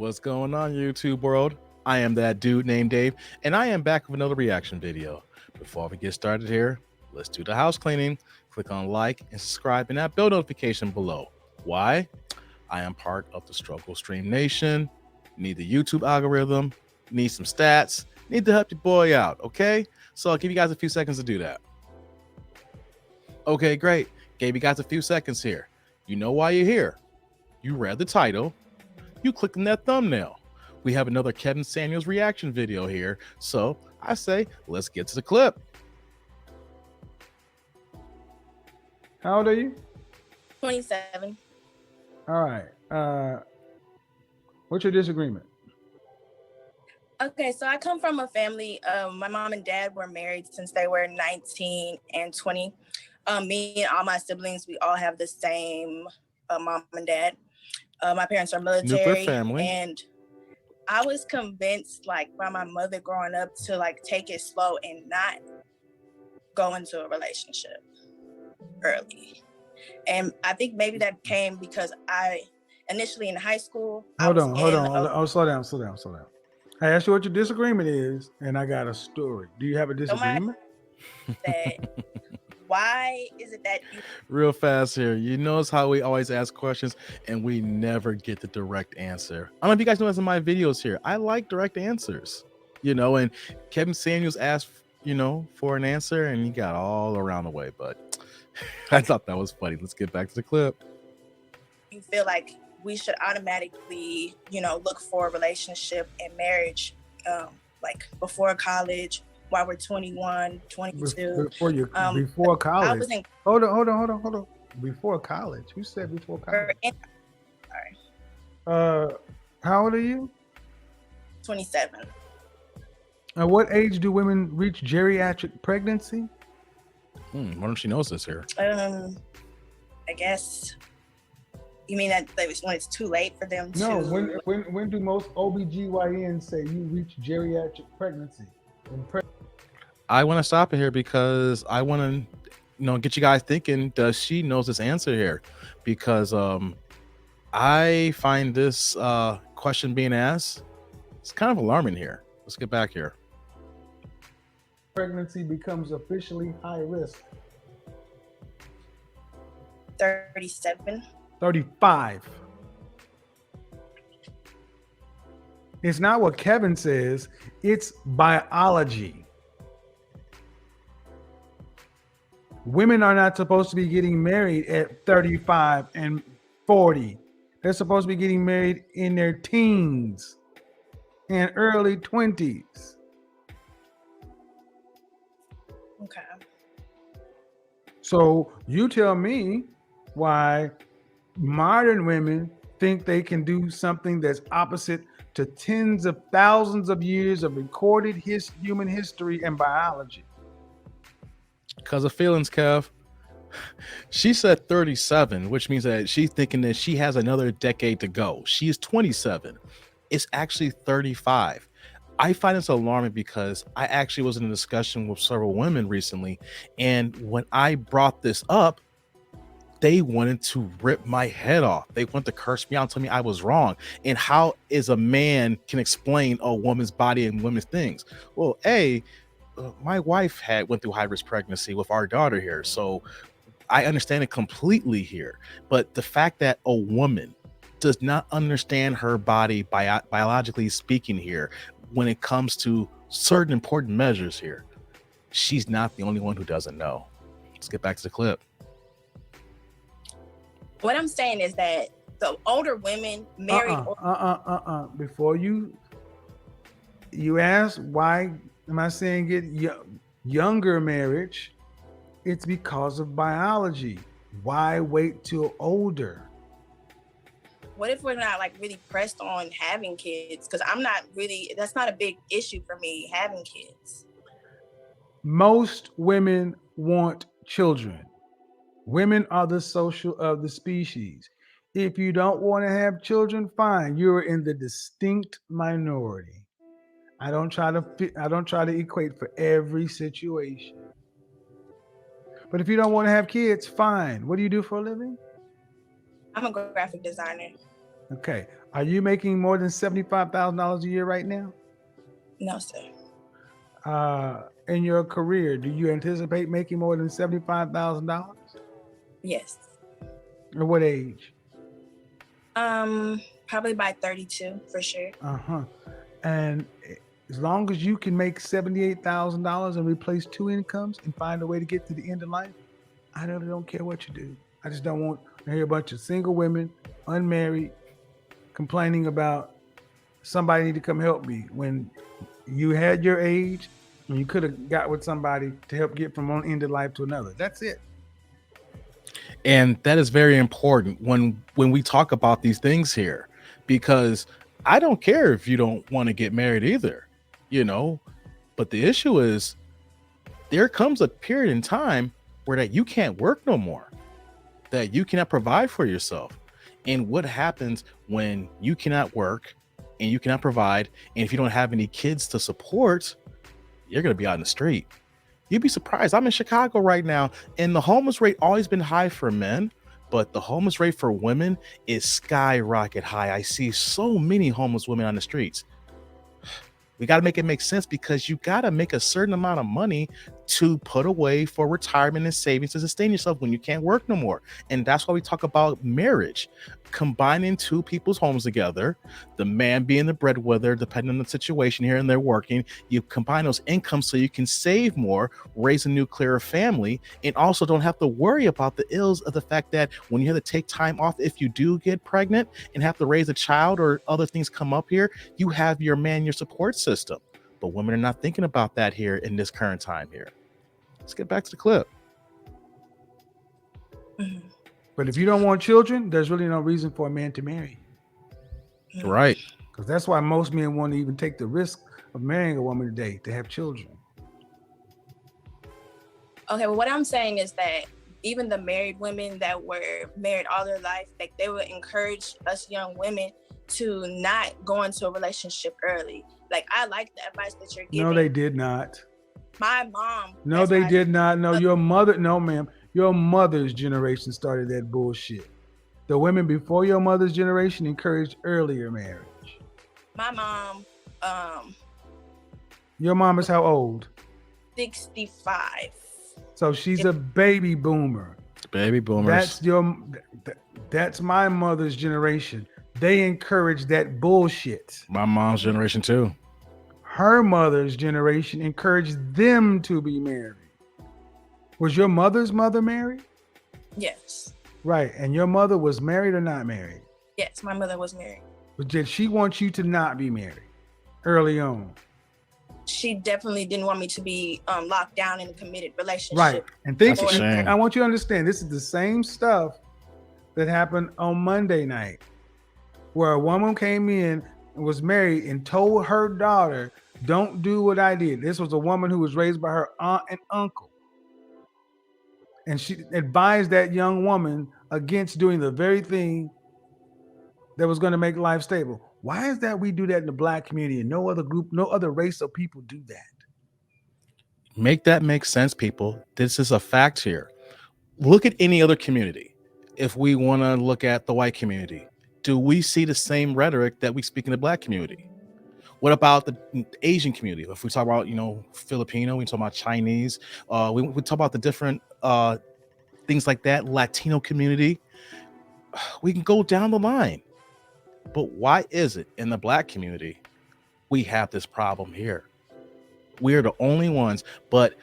What's going on, YouTube world? I am that dude named Dave, and I am back with another reaction video. Before we get started here, let's do the house cleaning. Click on like and subscribe and that bell notification below. Why? I am part of the Struggle Stream Nation. Need the YouTube algorithm, need some stats, need to help your boy out, okay? So I'll give you guys a few seconds to do that. Okay, great. Gave you guys a few seconds here. You know why you're here. You read the title. You clicked on that thumbnail. We have another Kevin Samuels reaction video here. So I say, let's get to the clip. How old are you? 27. All right. What's your disagreement? Okay, so I come from a family. My mom and dad were married since they were 19 and 20. Me and all my siblings, we all have the same mom and dad. My parents are military, family. And I was convinced, like, by my mother growing up to like take it slow and not go into a relationship early. And I think maybe that came because I initially in high school. Hold on. Oh, slow down. I asked you what your disagreement is, and I got a story. Do you have a disagreement? Why is it that you... Real fast here. You notice how we always ask questions and we never get the direct answer. I don't know if you guys know this in my videos here. I like direct answers, and Kevin Samuels asked, for an answer and he got all around the way, but I thought that was funny. Let's get back to the clip. You feel like we should automatically, look for a relationship and marriage, like before college, while we're 21, 22. Before college. Hold on. Before college. Who said before college? Sorry. How old are you? 27. At what age do women reach geriatric pregnancy? Why don't she knows this here? I guess you mean that when it's too late for them to... No, when do most OBGYNs say you reach geriatric pregnancy? I want to stop it here because I want to, get you guys thinking, does she knows this answer here? Because I find this question being asked, it's kind of alarming here. Let's get back here. Pregnancy becomes officially high risk. 37. 35. It's not what Kevin says, it's biology. Women are not supposed to be getting married at 35 and 40. They're supposed to be getting married in their teens and early 20s. Okay. So you tell me why modern women think they can do something that's opposite to tens of thousands of years of recorded human history and biology. Because of feelings, Kev. She said 37, which means that she's thinking that she has another decade to go. She is 27. It's actually 35. I find this alarming because I actually was in a discussion with several women recently, and when I brought this up, they wanted to rip my head off. They wanted to curse me out and tell me I was wrong. And how is a man can explain a woman's body and women's things? Well, my wife went through high-risk pregnancy with our daughter here, so I understand it completely here. But the fact that a woman does not understand her body biologically speaking here, when it comes to certain important measures here, she's not the only one who doesn't know. Let's get back to the clip. What I'm saying is that the older women married... Before you ask why am I saying get younger marriage, it's because of biology. Why wait till older? What if we're not like really pressed on having kids? Because that's not a big issue for me, having kids. Most women want children. Women are the social of the species. If you don't want to have children, fine. You're in the distinct minority. I don't try to equate for every situation. But if you don't want to have kids, fine. What do you do for a living? I'm a graphic designer. Okay. Are you making more than $75,000 a year right now? No, sir. In your career, do you anticipate making more than $75,000? Yes. At what age? Probably by 32 for sure. And as long as you can make $78,000 and replace two incomes and find a way to get to the end of life, I really don't care what you do. I just don't want to hear a bunch of single women, unmarried, complaining about somebody need to come help me when you had your age and you could have got with somebody to help get from one end of life to another. That's it. And that is very important when we talk about these things here, because I don't care if you don't want to get married either, you know, but the issue is there comes a period in time where that you can't work no more, that you cannot provide for yourself. And what happens when you cannot work and you cannot provide, and if you don't have any kids to support, you're going to be out in the street. You'd be surprised. I'm in Chicago right now, and the homeless rate always been high for men, but the homeless rate for women is skyrocket high. I see so many homeless women on the streets. We got to make it make sense, because you got to make a certain amount of money to put away for retirement and savings to sustain yourself when you can't work no more. And that's why we talk about marriage, combining two people's homes together, the man being the breadwinner, depending on the situation here, and they're working. You combine those incomes so you can save more, raise a nuclear family, and also don't have to worry about the ills of the fact that when you have to take time off, if you do get pregnant and have to raise a child or other things come up here, you have your man, your support system. But women are not thinking about that here in this current time here. Let's get back to the clip. But if you don't want children, there's really no reason for a man to marry. Right. Because that's why most men want to even take the risk of marrying a woman today, to have children. Okay, well, what I'm saying is that even the married women that were married all their life, like, they would encourage us young women to not go into a relationship early. Like, I like the advice that you're giving. No, they did not. My mom. No, they did not. No, your mother. No, ma'am. Your mother's generation started that bullshit. The women before your mother's generation encouraged earlier marriage. My mom. Your mom is how old? 65. So she's a baby boomer. Baby boomers. That's my mother's generation. They encouraged that bullshit. My mom's generation too. Her mother's generation encouraged them to be married. Was your mother's mother married? Yes. Right. And your mother was married or not married? Yes, my mother was married. But did she want you to not be married early on? She definitely didn't want me to be locked down in a committed relationship. Right. And I want you to understand, this is the same stuff that happened on Monday night, where a woman came in and was married and told her daughter, don't do what I did. This was a woman who was raised by her aunt and uncle. And she advised that young woman against doing the very thing that was going to make life stable. Why is that we do that in the Black community and no other group, no other race of people do that? Make that make sense, people. This is a fact here. Look at any other community. If we want to look at the white community, do we see the same rhetoric that we speak in the Black community? What about the Asian community? If we talk about, Filipino, we talk about Chinese, we talk about the different things like that, Latino community, we can go down the line. But why is it in the Black community we have this problem here? We're the only ones, but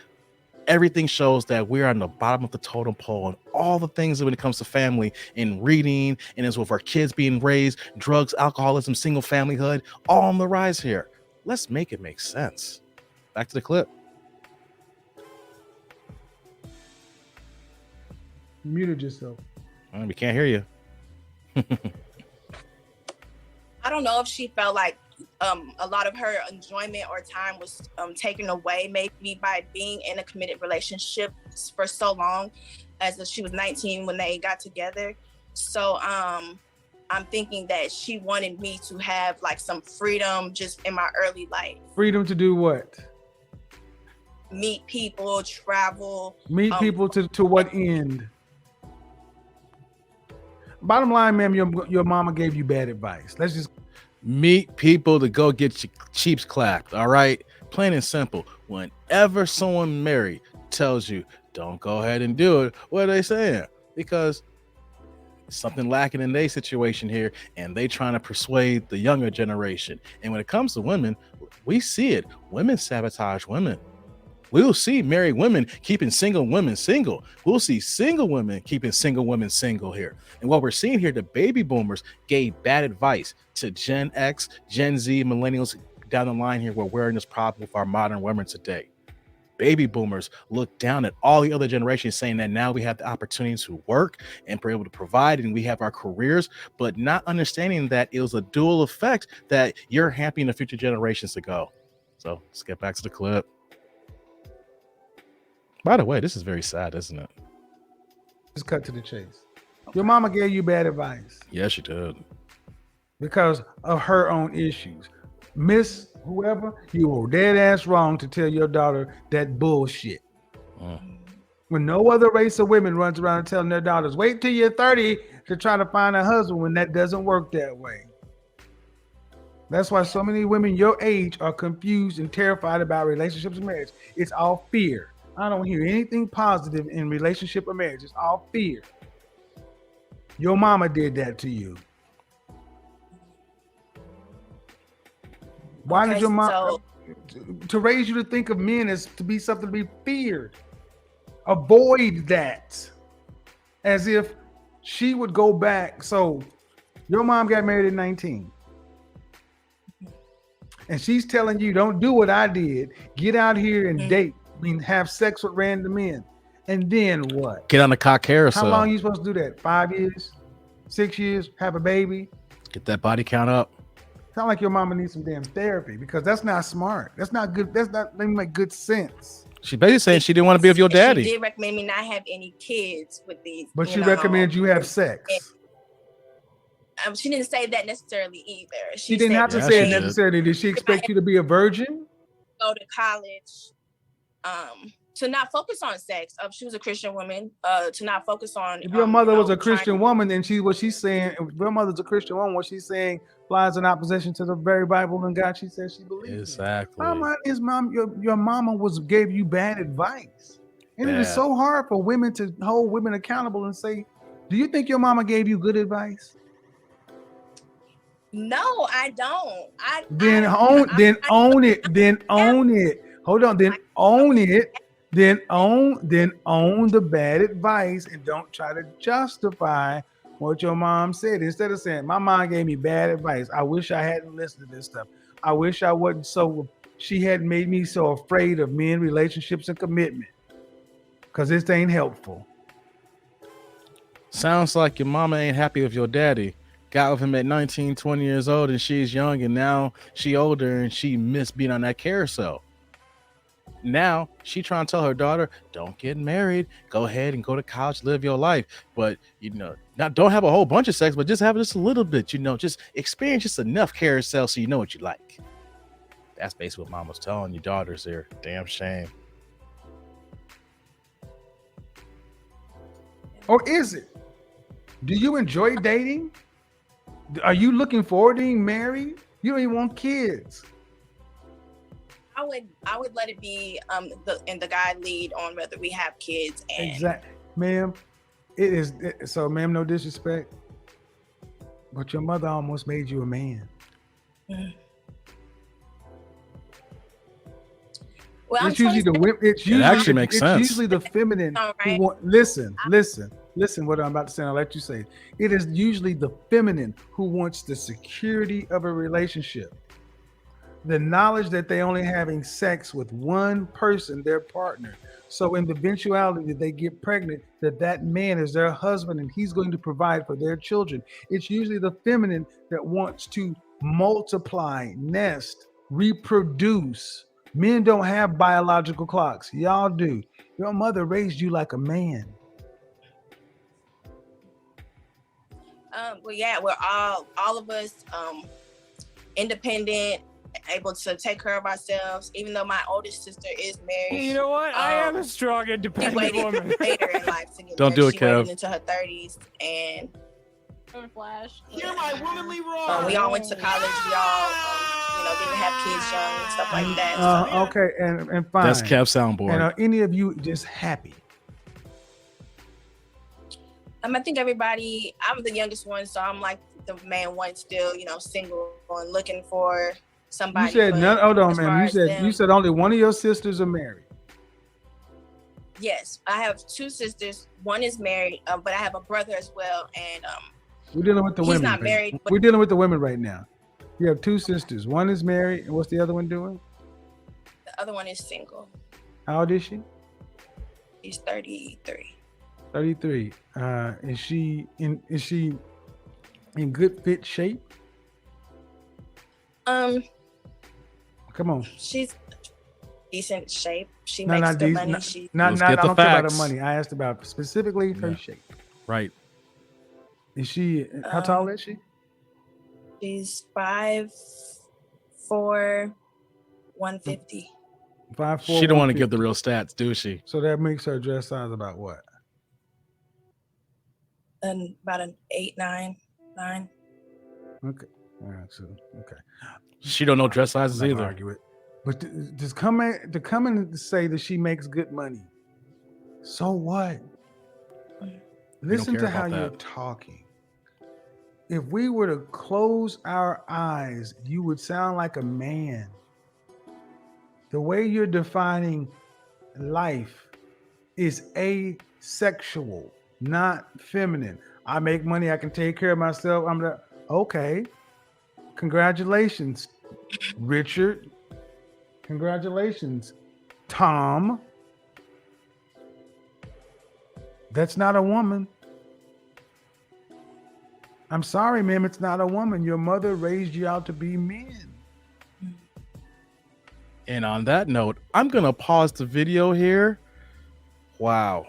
everything shows that we're on the bottom of the totem pole, and all the things when it comes to family and reading, and as with our kids being raised, drugs, alcoholism, single familyhood, all on the rise here. Let's make it make sense. Back to the clip. You muted yourself. We can't hear you. I don't know if she felt like a lot of her enjoyment or time was taken away maybe by being in a committed relationship for so long, as she was 19 when they got together. So I'm thinking that she wanted me to have like some freedom just in my early life. Freedom to do what? Meet people, travel. Meet people to what end? Bottom line, ma'am, your mama gave you bad advice. Let's just Meet people to go get your cheeks clapped. All right, plain and simple. Whenever someone married tells you don't go ahead and do it, what are they saying? Because something lacking in their situation here, and they trying to persuade the younger generation. And when it comes to women, we see it. Women sabotage women. We'll see married women keeping single women single. We'll see single women keeping single women single here. And what we're seeing here, the baby boomers gave bad advice to Gen X, Gen Z, millennials down the line here. We're in this problem with our modern women today. Baby boomers look down at all the other generations, saying that now we have the opportunity to work and be able to provide, and we have our careers, but not understanding that it was a dual effect that you're hampering the future generations to go. So let's get back to the clip. By the way, this is very sad, isn't it? Just cut to the chase. Your mama gave you bad advice Yes, she did. because of her own issues. Miss whoever, you were dead ass wrong to tell your daughter that bullshit. When no other race of women runs around telling their daughters, wait till you're 30 to try to find a husband, when that doesn't work that way. That's why so many women your age are confused and terrified about relationships and marriage. It's all fear. I don't hear anything positive in relationship or marriage. It's all fear. Your mama did that to you. Why did your mom to raise you to think of men as to be something to be feared? Avoid that. As if she would go back. So your mom got married at 19. And she's telling you, don't do what I did. Get out here and date. I mean, have sex with random men. And then what? Get on the cock carousel. How long are you supposed to do that? 5 years? 6 years? Have a baby? Get that body count up. Sound like your mama needs some damn therapy, because that's not smart. That's not good. That's not even make good sense. She basically saying she didn't want to be with your daddy. She did recommend me not have any kids with these. But she recommends you have sex. She didn't say that necessarily either. She didn't have to say it necessarily. Did she expect you to be a virgin? Go to college, to not focus on sex. She was a Christian woman. To not focus on. If your mother was a Christian woman, then she's saying. If your mother's a Christian woman, what she's saying flies in opposition to the very Bible and God she says she believes. Exactly. Your mama gave you bad advice, and it is so hard for women to hold women accountable and say, "Do you think your mama gave you good advice?" No, I don't. Then own it. Hold on. Then own it. Then own the bad advice, and don't try to justify what your mom said. Instead of saying, my mom gave me bad advice. I wish I hadn't listened to this stuff. I wish I wasn't she hadn't made me so afraid of men, relationships, and commitment. Because this ain't helpful. Sounds like your mama ain't happy with your daddy. Got with him at 19, 20 years old, and she's young, and now she older, and she missed being on that carousel. Now she trying to tell her daughter, don't get married, go ahead and go to college, live your life. But not don't have a whole bunch of sex, but just have just a little bit, just experience just enough carousel so you know what you like. That's basically what mama's telling your daughters here. Damn shame. Or is it? Do you enjoy dating? Are you looking forward to being married? You don't even want kids. I would let it be the guy lead on whether we have kids. Exactly, ma'am. It is so, ma'am. No disrespect, but your mother almost made you a man. Well, it's usually it actually makes sense. It's usually the feminine who want. Listen. What I'm about to say, I'll let you say. It is usually the feminine who wants the security of a relationship, the knowledge that they only having sex with one person, their partner. So in the eventuality that they get pregnant, that man is their husband and he's going to provide for their children. It's usually the feminine that wants to multiply, nest, reproduce. Men don't have biological clocks. Y'all do. Your mother raised you like a man. Well, yeah, we're all of us independent, able to take care of ourselves. Even though my oldest sister is married. You know what? I am a strong, independent woman. Later in life to get Don't married. do it, she Kev. waited into her 30s, and Flash. Hear my womanly roar. We all went to college. We all, didn't have kids young and stuff like that. So. Okay, and fine. That's Kev soundboard. And are any of you just happy? I think everybody. I'm the youngest one, so I'm like the main one still, single and looking for somebody. You said none. Hold on, man. You said only one of your sisters are married. Yes, I have two sisters. One is married, but I have a brother as well, and we're dealing with the he's women. not married. We're dealing with the women right now. You have two sisters. One is married, and what's the other one doing? The other one is single. How old is she? She's 33. 33. Is she in good fit shape? Come on. She's decent shape. She makes good money. I don't care about her money. I asked about specifically her shape. Right. Is she? How tall is she? She's 5'4", 150. 5'4". She don't want to give the real stats, do she? So that makes her dress size about what? And about an 8, 9. Okay. All right. So okay. She don't know dress sizes either. Argue it. But to come in and say that she makes good money. So what? Listen to how you're talking. If we were to close our eyes, you would sound like a man. The way you're defining life is asexual, not feminine. I make money, I can take care of myself. Okay. Congratulations, Richard. Congratulations, Tom. That's not a woman. I'm sorry, ma'am, it's not a woman. Your mother raised you out to be men. And on that note, I'm going to pause the video here. Wow.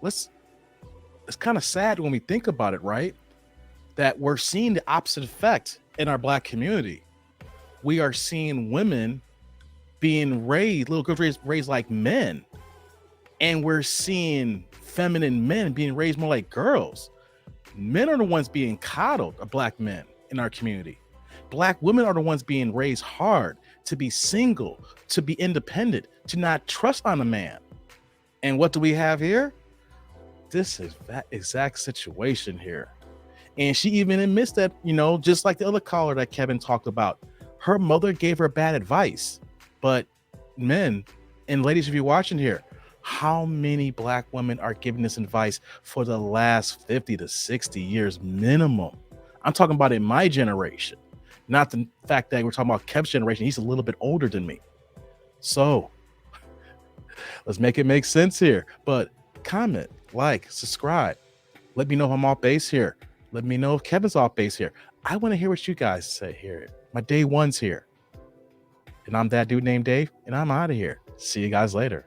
It's kind of sad when we think about it, right? That we're seeing the opposite effect in our Black community. We are seeing women being raised, little girls raised like men. And we're seeing feminine men being raised more like girls. Men are the ones being coddled, Black men in our community. Black women are the ones being raised hard to be single, to be independent, to not trust on a man. And what do we have here? This is that exact situation here. And she even admits that, just like the other caller that Kevin talked about, her mother gave her bad advice. But men and ladies, if you're watching here, how many Black women are giving this advice for the last 50 to 60 years minimum? I'm talking about in my generation, not the fact that we're talking about Kev's generation. He's a little bit older than me. So let's make it make sense here. But comment, like, subscribe. Let me know if I'm off base here. Let me know if Kevin's off base here. I want to hear what you guys say here. My day one's here. And I'm that dude named Dave, and I'm out of here. See you guys later.